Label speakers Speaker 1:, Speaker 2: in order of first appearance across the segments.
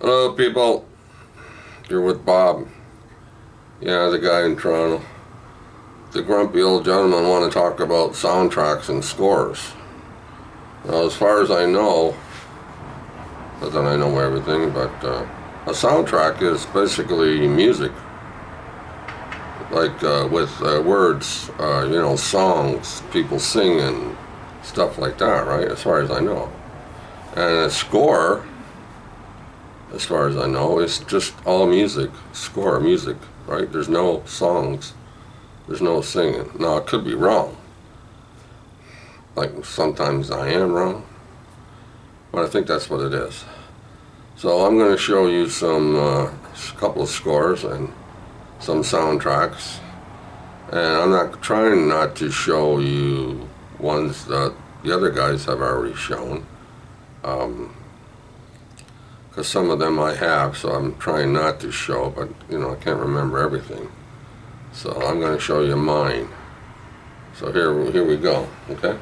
Speaker 1: Hello, people. You're with Bob. Yeah, the guy in Toronto. The grumpy old gentleman want to talk about soundtracks and scores. Now, as far as I know, not that I know everything, but a soundtrack is basically music. Like with words, songs, people sing and stuff like that, right? As far as I know. And a score, as far as I know, is just all music. Score, music, right? There's no songs. There's no singing. Now, it could be wrong. Like, sometimes I am wrong. But I think that's what it is. So I'm going to show you some couple of scores and some soundtracks. And I'm not trying not to show you ones that the other guys have already shown. Because some of them I have, so I'm trying not to show, but I can't remember everything. So I'm going to show you mine. So here we go, okay?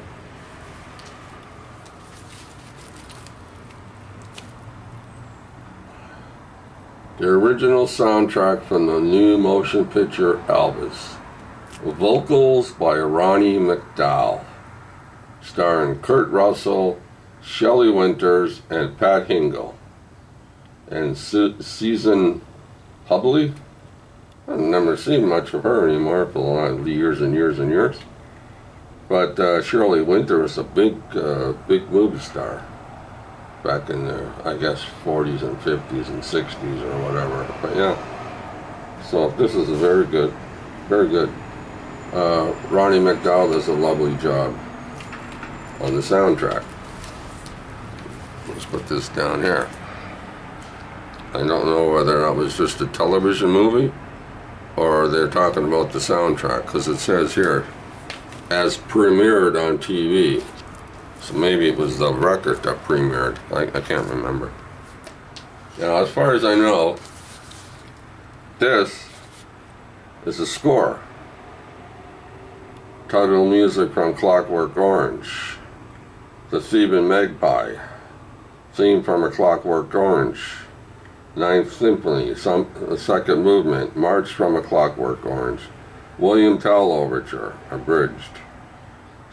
Speaker 1: The original soundtrack from the new motion picture Elvis. Vocals by Ronnie McDowell. Starring Kurt Russell, Shelley Winters, and Pat Hingle. And Susan Hubley. I've never seen much of her anymore for a lot of years and years and years. But Shelley Winters was a big movie star back in the, I guess, 40s and 50s and 60s or whatever. But yeah, so this is a very good. Ronnie McDowell does a lovely job on the soundtrack. Let's put this down here. I don't know whether that was just a television movie or they're talking about the soundtrack, because it says here, as premiered on TV. So maybe it was the record that premiered. I can't remember. As far as I know, this is a score. Title music from Clockwork Orange. The Theban Magpie. Theme from A Clockwork Orange. Ninth Symphony, the second movement, March from A Clockwork Orange. William Tell Overture, abridged.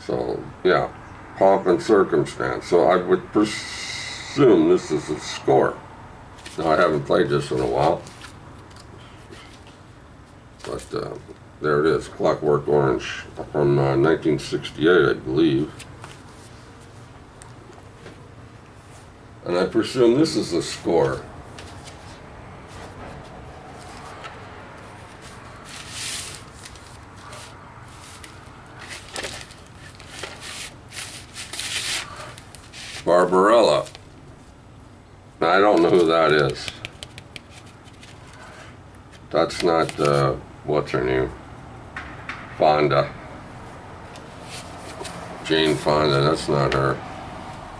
Speaker 1: So, yeah, Pomp and Circumstance. So I would presume this is a score. Now, I haven't played this in a while. But there it is, Clockwork Orange from 1968, I believe. And I presume this is a score. Barbarella. I don't know who that is. That's not, what's her name? Fonda. Jane Fonda, that's not her.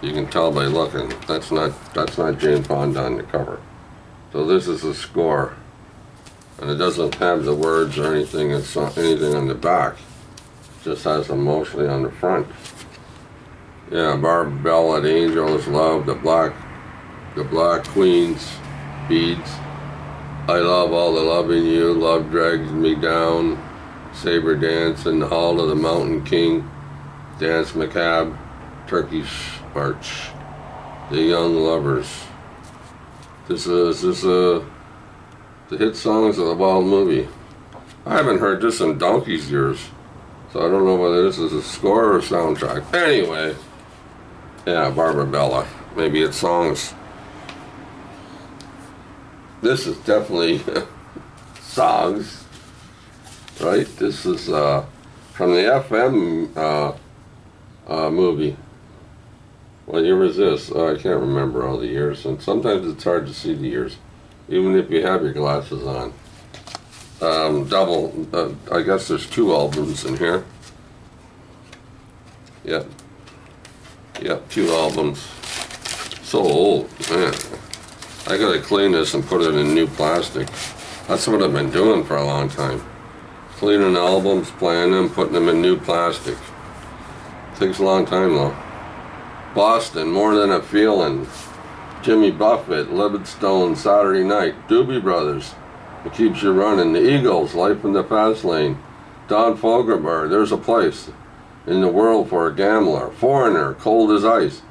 Speaker 1: You can tell by looking. That's not Jane Fonda on the cover. So this is a score. And it doesn't have the words or anything, it's not anything on the back. It just has them mostly on the front. Yeah, Barbella, The Angel Is Love, The Black Queen's Beads, I Love All the Love in You, Love Drags Me Down, Saber Dance, in the Hall of the Mountain King, Dance Macabre, Turkish March, The Young Lovers. This is the hit songs of the Wild Movie. I haven't heard this in donkey's years, so I don't know whether this is a score or a soundtrack. Anyway. Yeah, Barbarella. Maybe it's songs. This is definitely songs, right? This is from the FM movie. What year was this? I can't remember all the years, and sometimes it's hard to see the years, even if you have your glasses on. I guess there's 2 albums in here. Yep. Yep, 2 albums. So old, man. I gotta clean this and put it in new plastic. That's what I've been doing for a long time. Cleaning albums, playing them, putting them in new plastic. Takes a long time though. Boston, More Than a Feeling. Jimmy Buffett, Livingstone, Saturday Night, Doobie Brothers, It Keeps You Running, The Eagles, Life in the Fast Lane, Don Fogelberg, There's a Place in the World for a Gambler, Foreigner, Cold as Ice,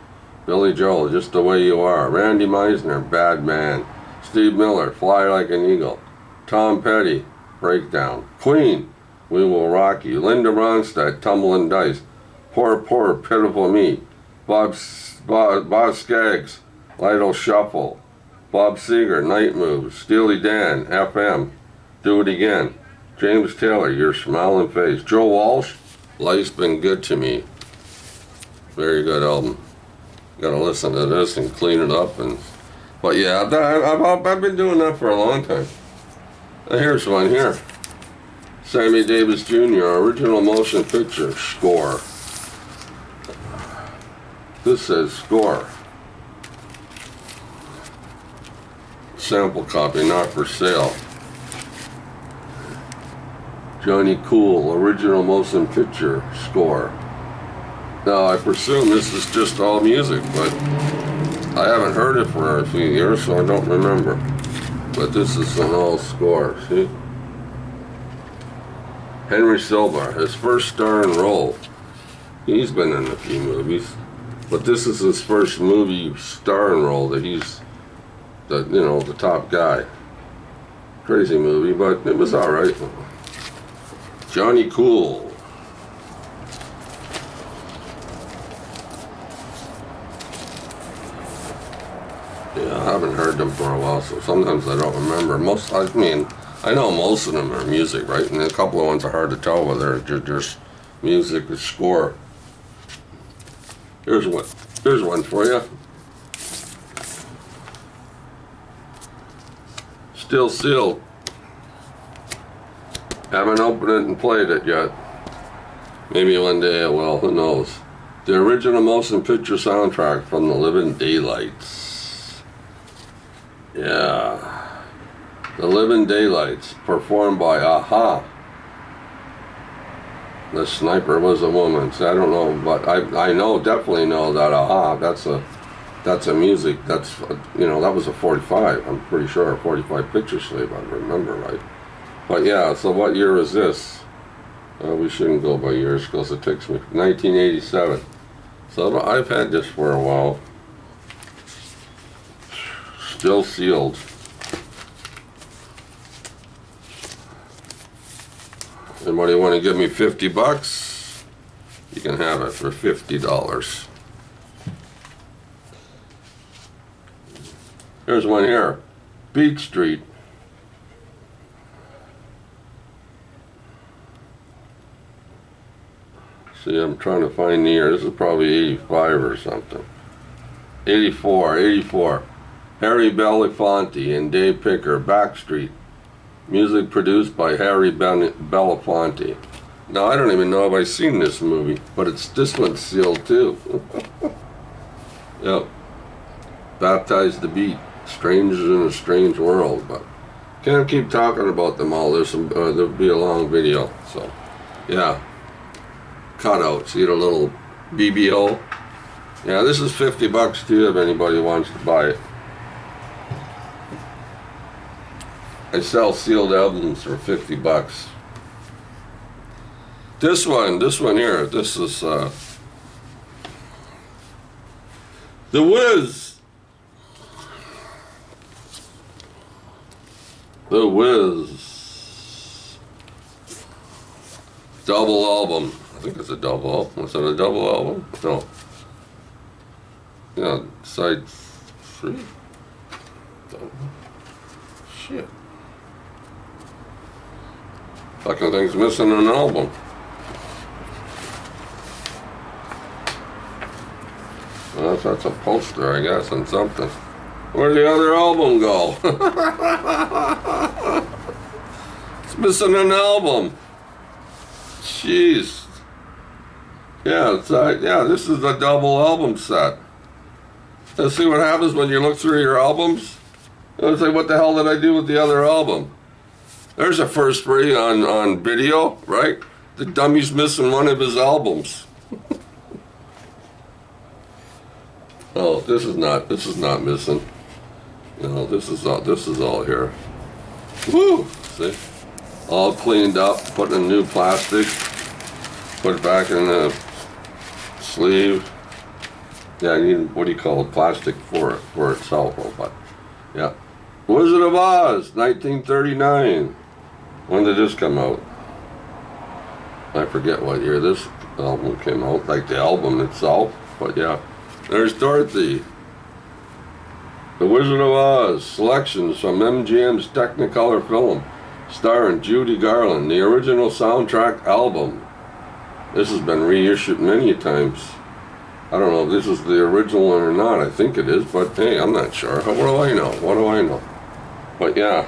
Speaker 1: Billy Joel, Just the Way You Are, Randy Meisner, Bad Man, Steve Miller, Fly Like an Eagle, Tom Petty, Breakdown, Queen, We Will Rock You, Linda Ronstadt, Tumbling Dice, Poor, Pitiful Me, Bob Skaggs, Lidle Shuffle, Bob Seger, Night Moves, Steely Dan, FM, Do It Again, James Taylor, Your Smiling Face, Joe Walsh, Life's Been Good to Me. Very good album. Gotta listen to this and clean it up. But yeah, I've been doing that for a long time. Here's one here. Sammy Davis Jr., original motion picture score. This says score. Sample copy, not for sale. Johnny Cool, original motion picture score. Now, I presume this is just all music, but I haven't heard it for a few years, so I don't remember. But this is an all score, see? Henry Silva, his first starring role. He's been in a few movies, but this is his first movie starring role that he's the top guy. Crazy movie, but it was all right. Johnny Cool. Yeah, I haven't heard them for a while, so sometimes I don't remember. I know most of them are music, right? And a couple of ones are hard to tell whether they're just music or score. Here's one for you. Still sealed. Haven't opened it and played it yet. Maybe one day I will, who knows. The original motion picture soundtrack from The Living Daylights. Yeah. The Living Daylights, performed by A-ha. The sniper was a woman, so I don't know, but I definitely know that A-ha, that's a music, that was a 45, I'm pretty sure, a 45 picture sleeve, I remember right. But yeah, so what year is this? We shouldn't go by years because it takes me 1987. So I've had this for a while. Still sealed. Anybody want to give me $50? You can have it for $50. Here's one here. Beat Street. See, I'm trying to find the year. This is probably 85 or something. 84. Harry Belafonte and Dave Picker, Backstreet. Music produced by Harry Belafonte. Now, I don't even know if I've seen this movie, but this one's sealed too. Yep. Baptize the Beat. Strangers in a Strange World. But can't keep talking about them all. There'll be a long video. So, yeah. Cutout. See the little BBO? Yeah, this is $50 too if anybody wants to buy it. I sell sealed albums for $50. This one here, this is The Wiz. The Wiz. Double album. I think it's a double album. Was it a double album? No. Yeah, side 3. Shit. Fucking thing's missing an album. Well, that's a poster, I guess, and something. Where'd the other album go? It's missing an album. Jeez. Yeah, this is a double album set. Let's see what happens when you look through your albums. It's like, what the hell did I do with the other album? There's a first for you on video, right? The dummy's missing one of his albums. Oh, this is not missing. No, this is all here. Woo! See? All cleaned up, put in new plastic, put it back in the sleeve. Yeah, you need, what do you call it? Plastic for itself, but yeah. Wizard of Oz, 1939. When did this come out? I forget what year this album came out, like the album itself, but yeah. There's Dorothy. The Wizard of Oz, selections from MGM's Technicolor film, starring Judy Garland, the original soundtrack album. This has been reissued many times. I don't know if this is the original one or not. I think it is, but hey, I'm not sure. What do I know? What do I know? But yeah.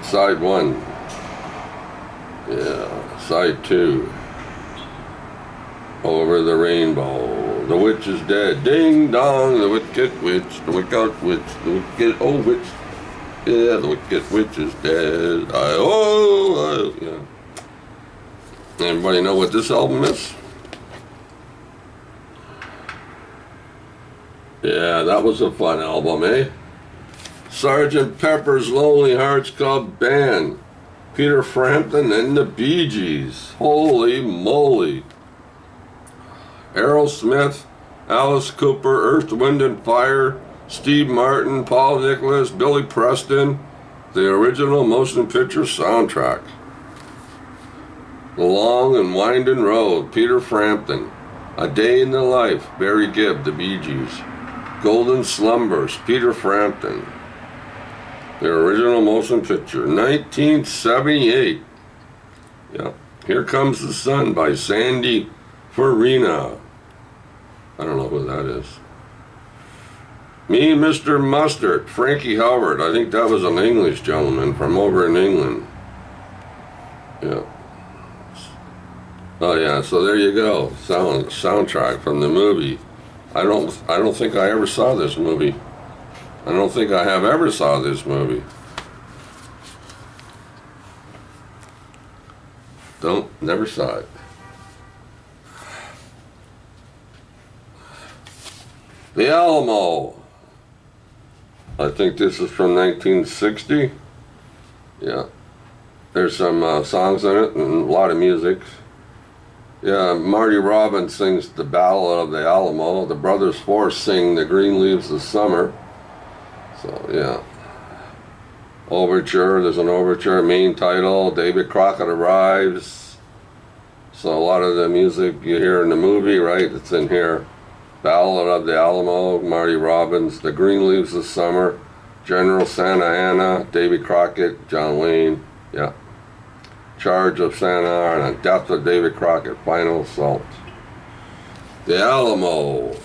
Speaker 1: Side 1. Yeah. Side 2. Over the Rainbow. The witch is dead. Ding dong, the wicked witch, the wicked witch, the wicked old witch. Yeah, the wicked witch is dead. Yeah. Anybody know what this album is? Yeah, that was a fun album, eh? Sgt. Pepper's Lonely Hearts Club Band. Peter Frampton and the Bee Gees. Holy moly. Aerosmith, Alice Cooper, Earth, Wind and Fire, Steve Martin, Paul Nicholas, Billy Preston. The original motion picture soundtrack. The Long and Winding Road, Peter Frampton. A Day in the Life, Barry Gibb, the Bee Gees. Golden Slumbers, Peter Frampton. The original motion picture, 1978. Yeah. Here Comes the Sun by Sandy Farina. I don't know who that is. Me and Mr. Mustard, Frankie Howard. I think that was an English gentleman from over in England. Yeah. Oh yeah, so there you go. Soundtrack from the movie. I don't think I ever saw this movie. I don't think I have ever saw this movie. Never saw it. The Alamo. I think this is from 1960. Yeah. There's some songs in it and a lot of music. Yeah, Marty Robbins sings the Battle of the Alamo. The Brothers Force sing The Green Leaves of Summer. So, yeah. Overture, there's an overture, main title, David Crockett arrives. So a lot of the music you hear in the movie, right, it's in here. Ballad of the Alamo, Marty Robbins, The Green Leaves of Summer, General Santa Anna, Davy Crockett, John Wayne, yeah. Charge of Santa Ana, Death of David Crockett, Final Assault. The Alamo.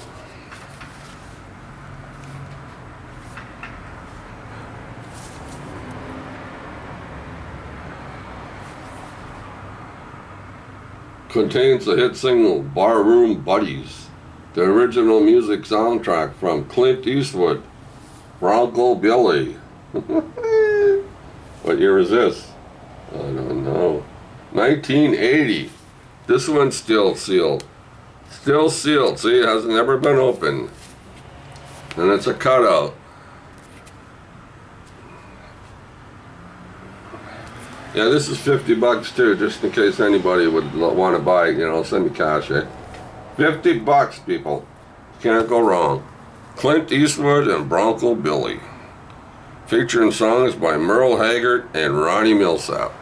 Speaker 1: Contains the hit single Barroom Buddies, the original music soundtrack from Clint Eastwood, Bronco Billy. What year is this? I don't know. 1980. This one's still sealed. Still sealed. See, it has never been opened. And it's a cutout. Yeah, this is $50 too, just in case anybody would want to buy it, you know, send me cash, eh? $50, people. Can't go wrong. Clint Eastwood and Bronco Billy. Featuring songs by Merle Haggard and Ronnie Milsap.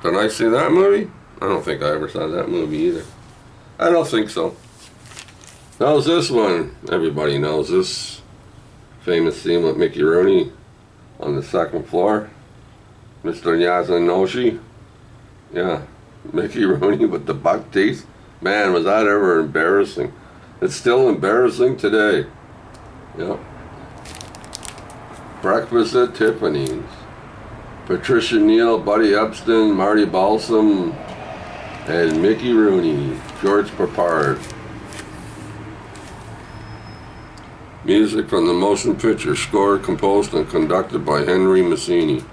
Speaker 1: Did I see that movie? I don't think I ever saw that movie either. I don't think so. How's this one? Everybody knows this famous scene with Mickey Rooney on the second floor. Mr. Yazanoshi. Yeah, Mickey Rooney with the buck teeth. Man, was that ever embarrassing. It's still embarrassing today. Yep. Breakfast at Tiffany's. Patricia Neal, Buddy Epson, Marty Balsam, and Mickey Rooney. George Papard. Music from the motion picture score composed and conducted by Henry Mancini.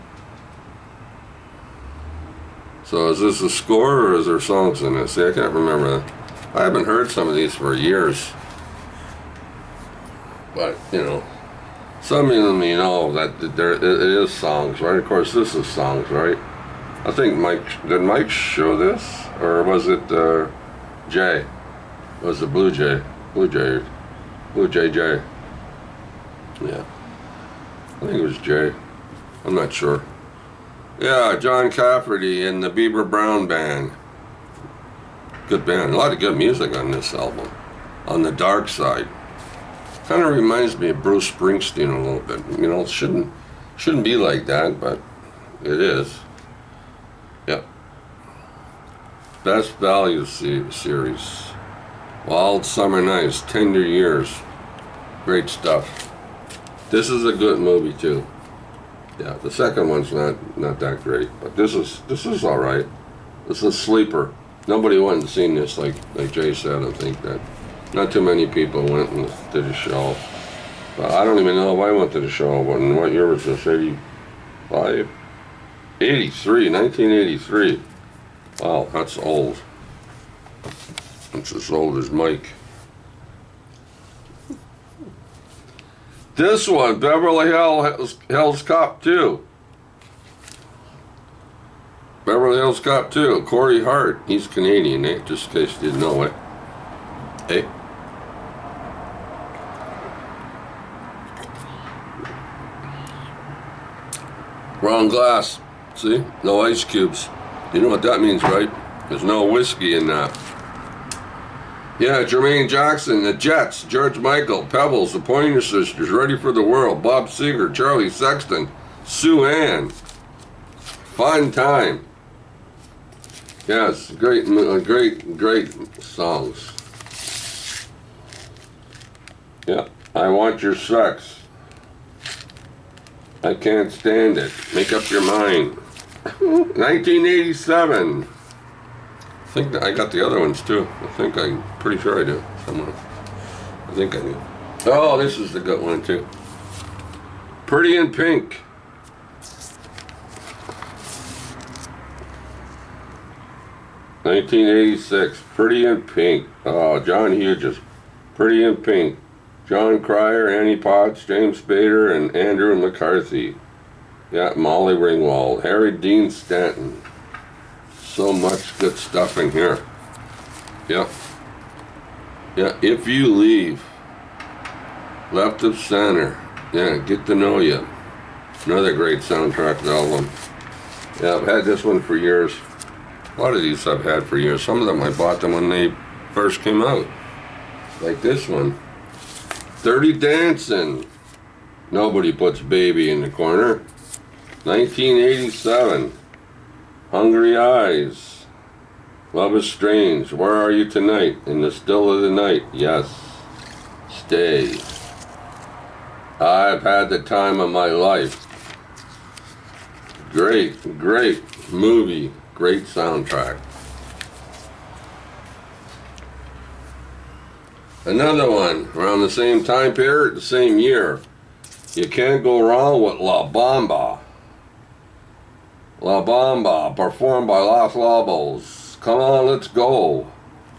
Speaker 1: So is this a score or is there songs in this? See, I can't remember that. I haven't heard some of these for years. But, you know, some of them, you know, that there it is songs, right? Of course, this is songs, right? I think did Mike show this? Or was it Jay? Was it Blue Jay? Blue JJ. Yeah. I think it was Jay. I'm not sure. Yeah, John Cafferty and the Bieber Brown Band. Good band. A lot of good music on this album. On the dark side. Kind of reminds me of Bruce Springsteen a little bit. You know, it shouldn't be like that, but it is. Yep. Best Value series. Wild Summer Nights, Tender Years. Great stuff. This is a good movie too. Yeah, the second one's not that great, but this is all right. This is a sleeper. Nobody went and seen this, like Jay said. I think that not too many people went and did a show. But I don't even know if I went to the show. What year was this? 85? 83, 1983. Wow, that's old. It's as old as Mike. This one, Beverly Hills Cop 2. Beverly Hills Cop 2. Corey Hart. He's Canadian, eh? Just in case you didn't know it. Hey. Wrong glass. See? No ice cubes. You know what that means, right? There's no whiskey in that. Yeah, Jermaine Jackson, the Jets, George Michael, Pebbles, the Pointer Sisters, Ready for the World, Bob Seger, Charlie Sexton, Sue Ann. Fun time. Yes, great songs. Yeah, I Want Your Sex. I Can't Stand It. Make Up Your Mind. 1987. I think that I got the other ones too. I'm pretty sure I do. Somewhere. I think I do. Oh, this is the good one too. Pretty in Pink. (1986). Pretty in Pink. Oh, John Hughes. Pretty in Pink. John Cryer, Annie Potts, James Spader, and Andrew McCarthy. Yeah, Molly Ringwald, Harry Dean Stanton. So much good stuff in here. Yep. Yeah, If You Leave. Left of Center. Yeah, Get to Know You. Another great soundtrack album. Yeah, I've had this one for years. A lot of these I've had for years. Some of them I bought them when they first came out. Like this one. Dirty Dancing. Nobody Puts Baby in the Corner. 1987. Hungry Eyes. Love is Strange. Where Are You Tonight? In the Still of the Night. Yes. Stay. I've Had the Time of My Life. Great movie. Great soundtrack. Another one around the same time period, the same year. You Can't Go Wrong with La Bamba. La Bamba, performed by Los Lobos. Come On, Let's Go.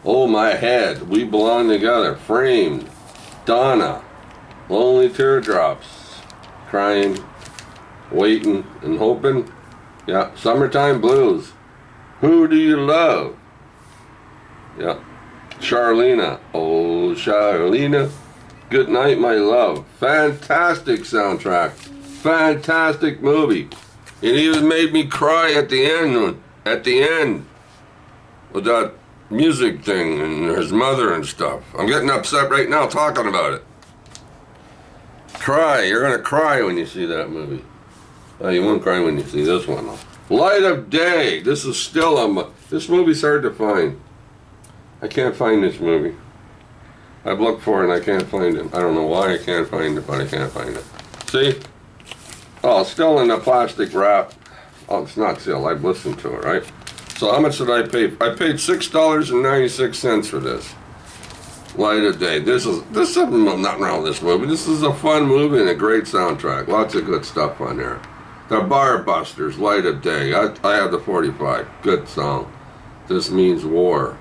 Speaker 1: Oh My Head, We Belong Together. Framed. Donna. Lonely Teardrops. Crying. Waiting and Hoping. Yeah, Summertime Blues. Who Do You Love? Yeah. Charlena. Oh, Charlena. Good Night, My Love. Fantastic soundtrack. Fantastic movie. It even made me cry at the end. With that music thing and his mother and stuff. I'm getting upset right now talking about it. Cry. You're gonna cry when you see that movie. Oh, you won't cry when you see this one though. Light of Day. This is still this movie's hard to find. I can't find this movie. I've looked for it and I can't find it. I don't know why I can't find it, but I can't find it. See? Oh, it's still in the plastic wrap. Oh, it's not still. I've listened to it, right? So how much did I pay? I paid $6.96 for this. Light of Day. There's something nothing wrong with this movie. This is a fun movie and a great soundtrack. Lots of good stuff on there. The Bar Busters, Light of Day. I have the 45. Good song. This Means War.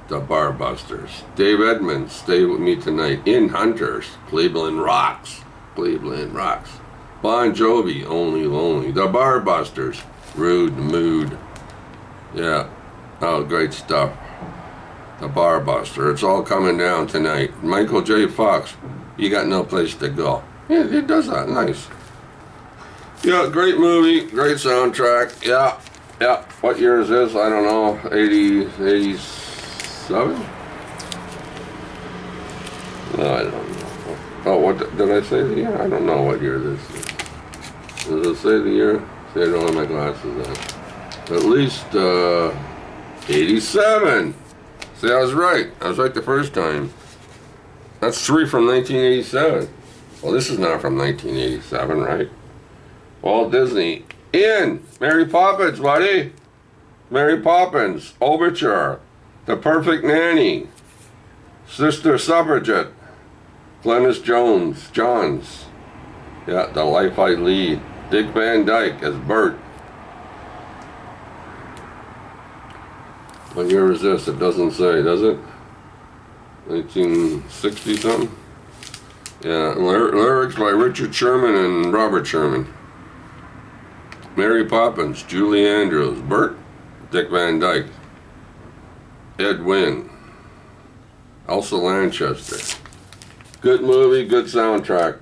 Speaker 1: The Barbusters. Dave Edmunds, Stay With Me Tonight. In Hunters, Cleveland Rocks. Cleveland Rocks. Bon Jovi, Only Lonely. The Barbusters, Rude Mood. Yeah. Oh, great stuff. The Barbuster. It's all coming down tonight. Michael J. Fox, You Got No Place to Go. Yeah, it does that. Nice. Yeah, great movie. Great soundtrack. Yeah. Yeah. What year is this? I don't know. 87? No, I don't know. Oh, what did I say the year? I don't know what year this is. Does it say the year? See, I don't have my glasses on. At least 87. See, I was right. I was right the first time. That's 3 from 1987. Well, this is not from 1987, right? Walt Disney. In Mary Poppins, buddy. Mary Poppins. Overture. The Perfect Nanny. Sister Suffragette. Glennis Johns. Yeah, The Life I Lead. Dick Van Dyke as Bert. What year is this? It doesn't say, does it? 1960 something? Yeah, lyrics by Richard Sherman and Robert Sherman. Mary Poppins, Julie Andrews, Bert, Dick Van Dyke, Ed Wynn, Elsa Lanchester. Good movie, good soundtrack.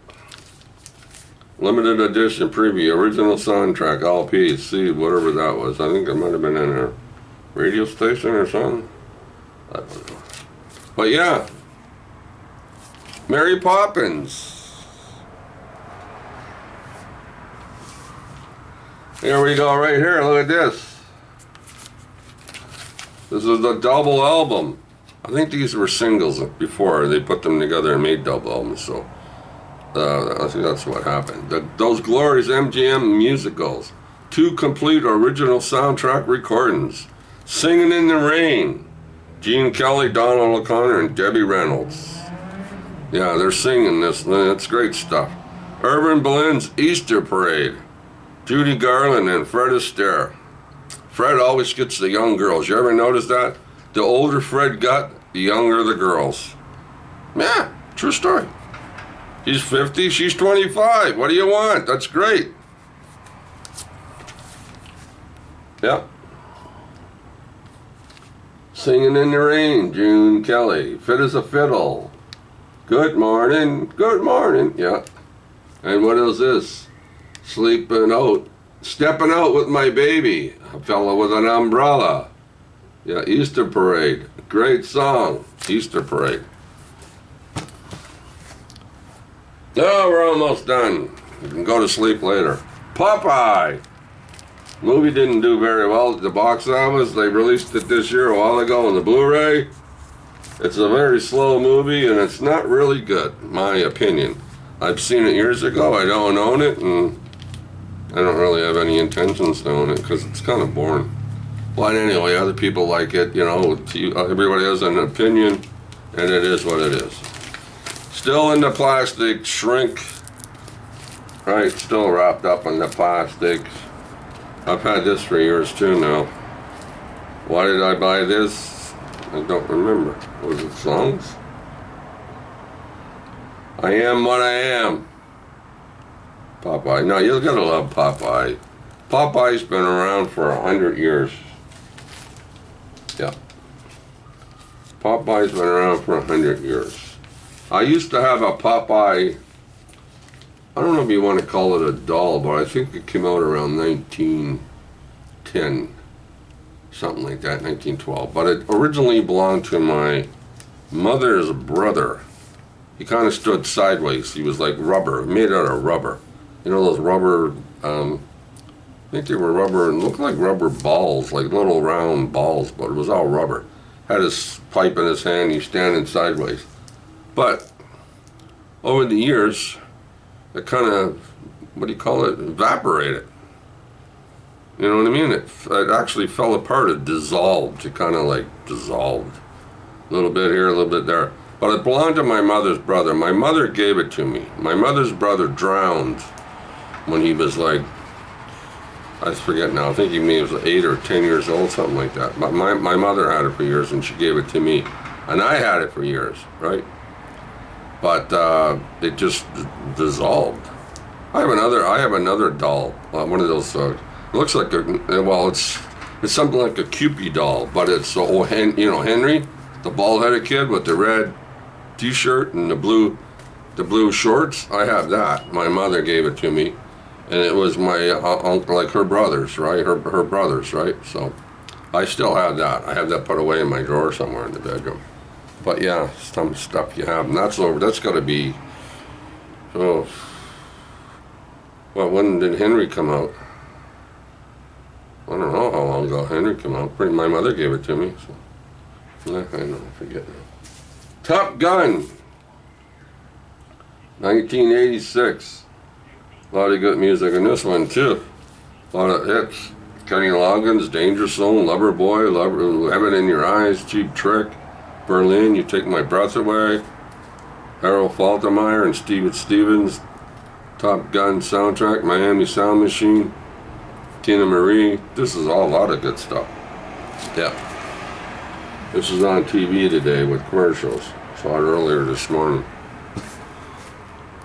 Speaker 1: Limited edition preview, original soundtrack, LP, C, whatever that was. I think it might have been in a radio station or something. I don't know. But yeah, Mary Poppins. Here we go, right here. Look at this. This is the double album. I think these were singles before they put them together and made double albums. So I think that's what happened. Those glorious MGM musicals. 2 complete original soundtrack recordings. Singing in the Rain. Gene Kelly, Donald O'Connor, and Debbie Reynolds. Yeah, they're singing this. That's great stuff. Irving Berlin's Easter Parade. Judy Garland and Fred Astaire. Fred always gets the young girls. You ever notice that? The older Fred got, the younger the girls. Yeah, true story. He's 50, she's 25. What do you want? That's great. Yep. Singing in the Rain, June Kelly. Fit as a Fiddle. Good morning, good morning. Yeah. And what is this? Stepping out with my baby. A fellow with an umbrella. Yeah, Easter Parade. Great song. Easter Parade. Oh, we're almost done. You can go to sleep later. Popeye. Movie didn't do very well at the box office. They released it this year a while ago on the Blu-ray. It's a very slow movie and it's not really good, in my opinion. I've seen it years ago. I don't own it and I don't really have any intentions to own it because it's kind of boring. But anyway, other people like it, you know, everybody has an opinion and it is what it is. Still in the plastic, shrink, right, still wrapped up in the plastic. I've had this for years too now. Why did I buy this? I don't remember. Was it songs? I Am What I Am. Popeye. No, you're gonna love Popeye. Popeye's been around for 100 years. Yeah. Popeye's been around for 100 years. I used to have a Popeye, I don't know if you want to call it a doll, but I think it came out around 1910, something like that, 1912. But it originally belonged to my mother's brother. He kind of stood sideways. He was like rubber, made out of rubber. You know those rubber, I think they were rubber, and looked like rubber balls, like little round balls, but it was all rubber. Had his pipe in his hand, he's standing sideways. But over the years, it kind of, what do you call it, evaporated. You know what I mean? It actually fell apart, it dissolved, it kind of like dissolved. A little bit here, a little bit there. But it belonged to my mother's brother. My mother gave it to me. My mother's brother drowned when he was like I forget now. I think he was 8 or 10 years old, something like that. But my mother had it for years, and she gave it to me, and I had it for years, right? But it just dissolved. I have another doll, one of those. It looks like it's something like a Cupid doll, but it's Henry, the bald-headed kid with the red T-shirt and the blue shorts. I have that. My mother gave it to me, and it was my uncle, like her brothers, right? Her brothers, right? So I still have that. I have that put away in my drawer somewhere in the bedroom. But yeah, some stuff you have, and that's over. That's got to be. Oh, well, when did Henry come out? I don't know how long ago Henry came out. My mother gave it to me. So I forget now. Top Gun, 1986. A lot of good music in this one too. A lot of hits. Kenny Loggins, Danger Zone, Lover Boy, Heaven in Your Eyes, Cheap Trick, Berlin, You Take My Breath Away, Harold Faltermeyer and Steven Stevens, Top Gun soundtrack, Miami Sound Machine, Tina Marie. This is all a lot of good stuff. Yeah. This is on TV today with commercials. Saw it earlier this morning.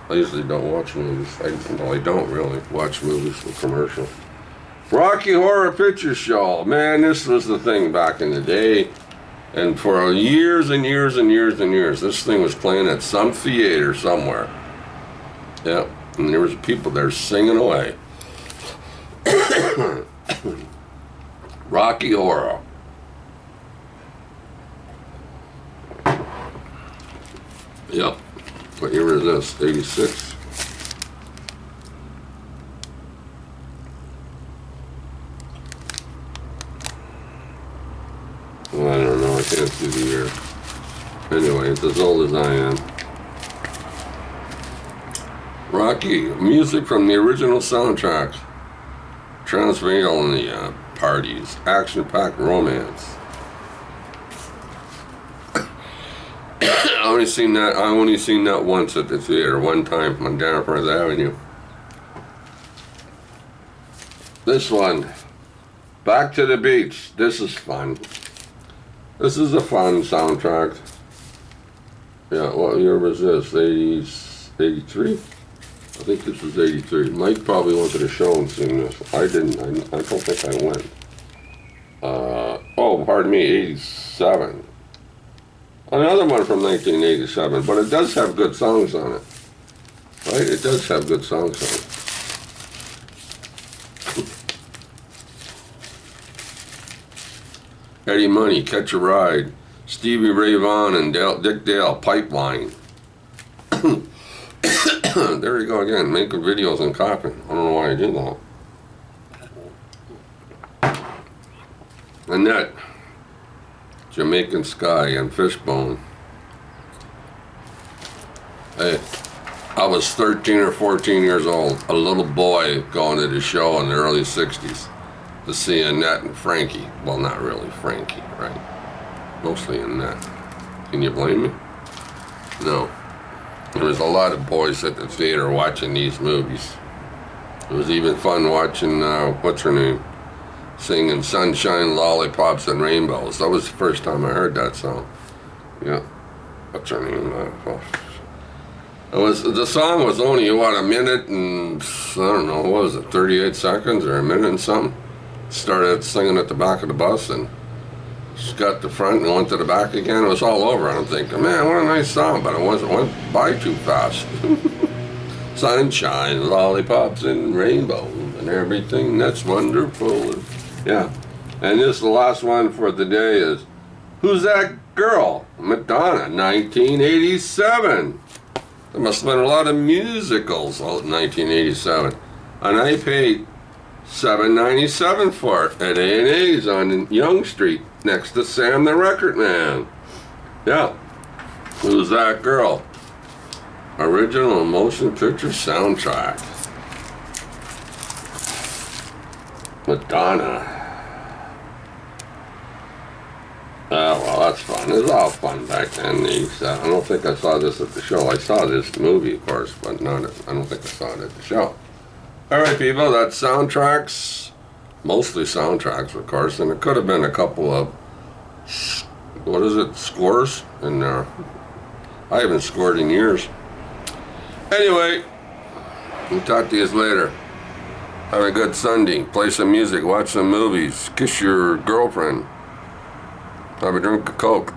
Speaker 1: I usually don't watch movies. I don't really watch movies with commercials. Rocky Horror Picture Show. Man, this was the thing back in the day. And for years and years and years and years, this thing was playing at some theater somewhere. Yeah, and there was people there singing away. Rocky Horror. Yep. What year is this? 86. Well, I don't know. I can't see the year. Anyway, it's as old as I am. Rocky. Music from the original soundtracks. Transvaal in the parties. Action-packed romance. I only seen that once at the theater, one time on Danforth Avenue. This one, Back to the Beach. This is fun. This is a fun soundtrack. Yeah, what year was this? 83? I think this was 83. Mike probably went to the show and seen this. I didn't. I don't think I went. Oh, pardon me, 87. Another one from 1987, but it does have good songs on it. Right? It does have good songs on it. Eddie Money, Catch a Ride. Stevie Ray Vaughan and Dick Dale, Pipeline. There you go again, making videos and coughing. I don't know why I did that. Annette. Jamaican Sky and Fishbone. Hey, I was 13 or 14 years old, a little boy going to the show in the early 60s to see Annette and Frankie. Well, not really Frankie, right? Mostly Annette. Can you blame me? No. There was a lot of boys at the theater watching these movies. It was even fun watching, what's her name? Singing Sunshine, Lollipops, and Rainbows. That was the first time I heard that song. Yeah. What's her name? The song was only, a minute and, I don't know, what was it, 38 seconds or a minute and something? Started singing at the back of the bus and just got the front and went to the back again. It was all over. And I'm thinking, man, what a nice song, but it went by too fast. Sunshine, lollipops, and rainbows, and everything that's wonderful. Yeah, and this the last one for the day is Who's That Girl? Madonna, 1987. There must have been a lot of musicals out in 1987. And I paid $7.97 for it at A&A's on Yonge Street next to Sam the Record Man. Yeah, Who's That Girl? Original motion picture soundtrack. Madonna. Oh, well, that's fun. It was all fun back then. I don't think I saw this at the show. I saw this movie, of course, but I don't think I saw it at the show. All right, people, that's Soundtracks mostly soundtracks, of course, and it could have been a couple of, what is it, scores in there. I haven't scored in years. Anyway, we'll talk to you later. Have a good Sunday. Play some music, watch some movies, kiss your girlfriend, have a drink of Coke.